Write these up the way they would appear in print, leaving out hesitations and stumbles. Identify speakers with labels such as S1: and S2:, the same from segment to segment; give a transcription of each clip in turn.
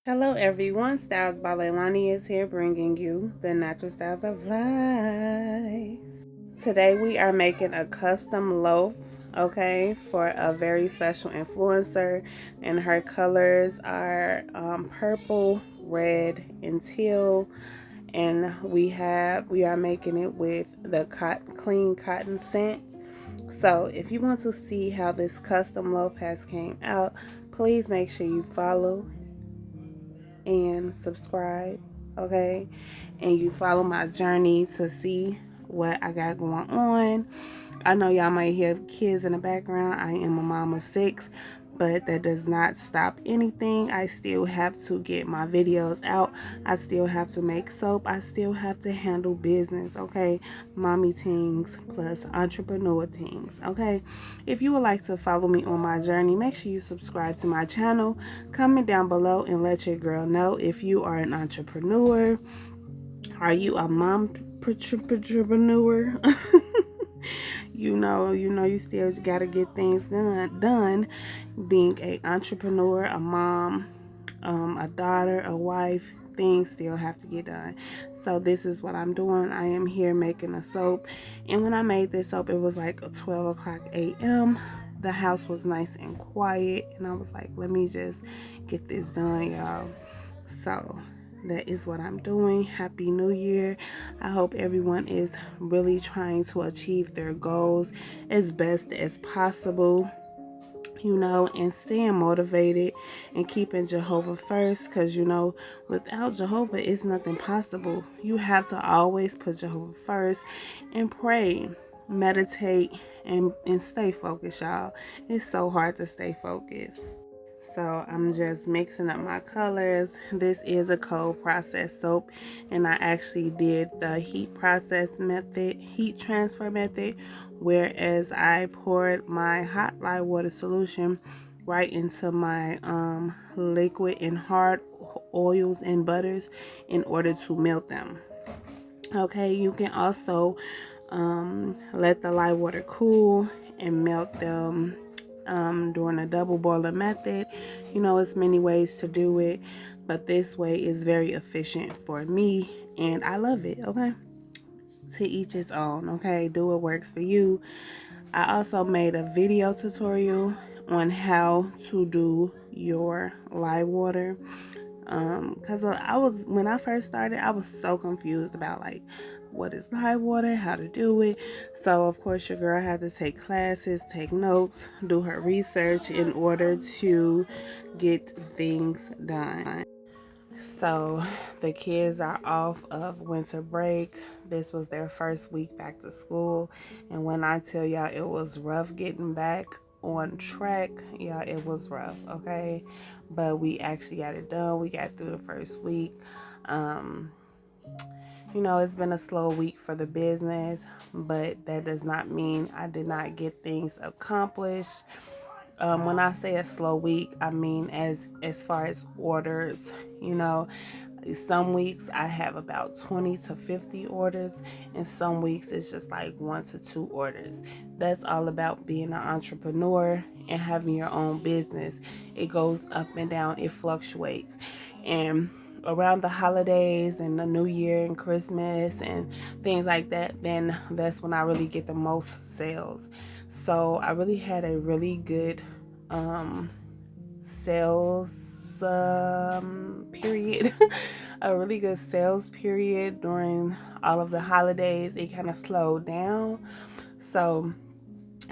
S1: Hello everyone, Styles by Leilani is here bringing you the natural styles of life. Today we are making a custom loaf, okay, for a very special influencer, and her colors are purple, red, and teal. And we are making it with the clean cotton scent. So if you want to see how this custom loaf has came out, please make sure you follow and subscribe, okay? And you follow my journey to see what I got going on. I know y'all might hear kids in the background. I am a mom of 6, but that does not stop anything. I still have to get my videos out. I still have to make soap. I still have to handle business, okay? Mommy things plus entrepreneur things, okay? If you would like to follow me on my journey, make sure you subscribe to my channel. Comment down below and let your girl know if you are an entrepreneur. Are you a mom entrepreneur? You still gotta get things done. Being a entrepreneur, a mom, a daughter, a wife, things still have to get done. So this is what I'm doing. I am here making a soap, and when I made this soap, it was like 12 o'clock a.m. The house was nice and quiet, and I was like, let me just get this done, y'all. So that is what I'm doing. Happy New Year. I hope everyone is really trying to achieve their goals as best as possible, and staying motivated and keeping Jehovah first, because without Jehovah it's nothing possible. You have to always put Jehovah first and pray, meditate, and stay focused, y'all. It's so hard to stay focused. So I'm just mixing up my colors. This is a cold process soap, and I actually did the heat transfer method, whereas I poured my hot lye water solution right into my liquid and hard oils and butters in order to melt them. Okay, you can also let the lye water cool and melt them during a double boiler method. It's many ways to do it, but this way is very efficient for me, and I love it. Okay, to each his own. Okay, do what works for you. I also made a video tutorial on how to do your lye water, because when I first started, I was so confused about like what is lye water, how to do it. So of course your girl had to take classes, take notes, do her research in order to get things done. So the kids are off of winter break. This was their first week back to school, and when I tell y'all it was rough getting back on track, yeah, it was rough, okay? But we actually got it done. We got through the first week. It's been a slow week for the business, but that does not mean I did not get things accomplished. When I say a slow week, I mean as far as orders. Some weeks I have about 20 to 50 orders, and some weeks it's just like 1 to 2 orders. That's all about being an entrepreneur and having your own business. It goes up and down, it fluctuates. And around the holidays and the New Year and Christmas and things like that, then that's when I really get the most sales. So I really had a really good sales period a really good sales period during all of the holidays. It kind of slowed down, so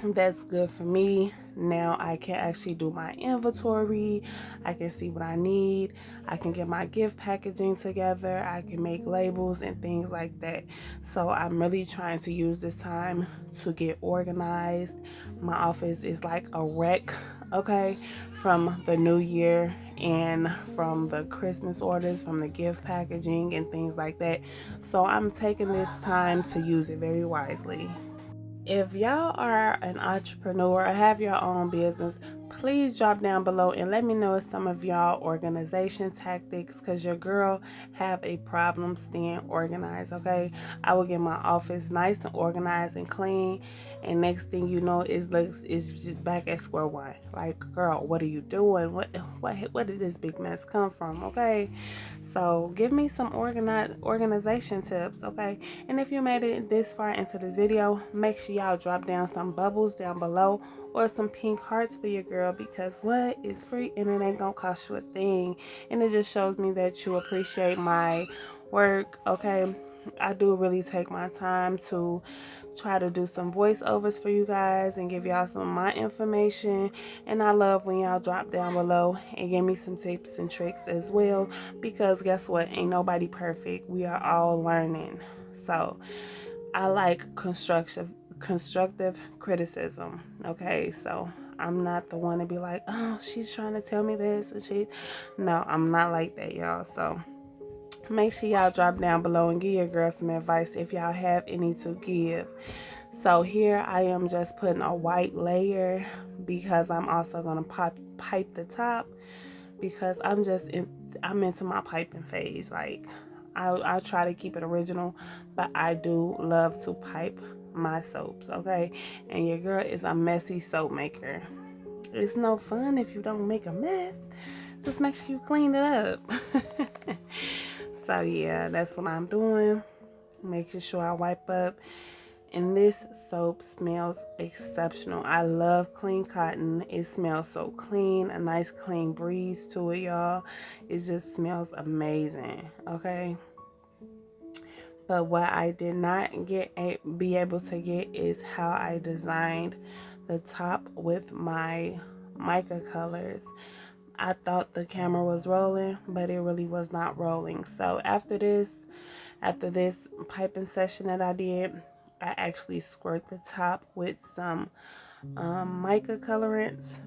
S1: that's good for me. Now I can actually do my inventory. I can see what I need. I can get my gift packaging together. I can make labels and things like that. So I'm really trying to use this time to get organized. My office is like a wreck, okay, from the new year and from the Christmas orders, from the gift packaging and things like that. So I'm taking this time to use it very wisely. If y'all are an entrepreneur or have your own business, please drop down below and let me know some of y'all organization tactics, because your girl have a problem staying organized. Okay, I will get my office nice and organized and clean, and next thing you know is just back at square one. Like, girl, what are you doing? What did this big mess come from? Okay, so give me some organization tips. Okay, and if you made it this far into this video, make sure y'all drop down some bubbles down below or some pink hearts for your girl, because what is free and it ain't gonna cost you a thing, and it just shows me that you appreciate my work. Okay, I do really take my time to try to do some voiceovers for you guys and give y'all some of my information, and I love when y'all drop down below and give me some tips and tricks as well, because guess what, ain't nobody perfect. We are all learning. So I like constructive criticism. Okay, so I'm not the one to be like, oh, she's trying to tell me this, and no, I'm not like that, y'all. So make sure y'all drop down below and give your girl some advice if y'all have any to give. So here I am just putting a white layer, because I'm also gonna pipe the top, because I'm into my piping phase. Like, I try to keep it original, but I do love to pipe my soaps. Okay, and your girl is a messy soap maker. It's no fun if you don't make a mess. Just make sure you clean it up. So yeah, that's what I'm doing, making sure I wipe up. And this soap smells exceptional. I love clean cotton. It smells so clean, a nice clean breeze to it, y'all. It just smells amazing. Okay, but what I did not be able to get is how I designed the top with my mica colors. I thought the camera was rolling, but it really was not rolling. So after this piping session that I did, I actually squirt the top with some mica colorants.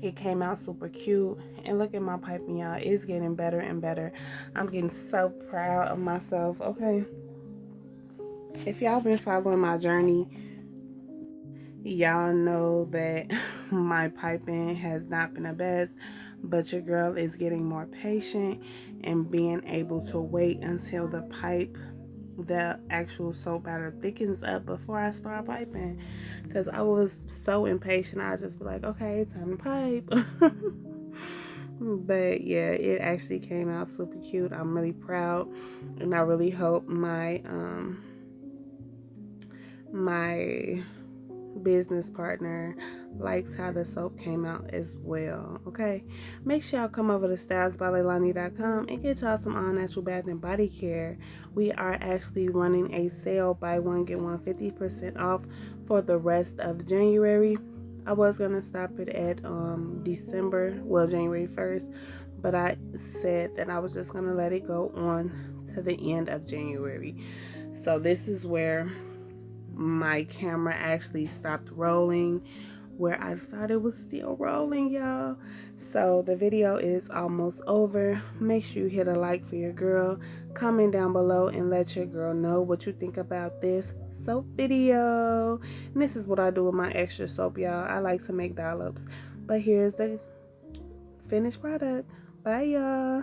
S1: It came out super cute, and look at my piping, y'all. It's getting better and better. I'm getting so proud of myself. Okay, if y'all been following my journey, y'all know that my piping has not been the best, but your girl is getting more patient and being able to wait until the actual soap batter thickens up before I start piping, because I was so impatient. I just be like, okay, time to pipe. But yeah, it actually came out super cute. I'm really proud, and I really hope my business partner likes how the soap came out as well. Okay, make sure y'all come over to StylesbyLailani.com and get y'all some all natural bath and body care. We are actually running a sale, buy one get one 50% off for the rest of January. I was gonna stop it at January 1st, but I said that I was just gonna let it go on to the end of January. So this is where my camera actually stopped rolling, where I thought it was still rolling, y'all. So the video is almost over. Make sure you hit a like for your girl, comment down below and let your girl know what you think about this soap video. And this is what I do with my extra soap, y'all. I like to make dollops, but here's the finished product. Bye, y'all.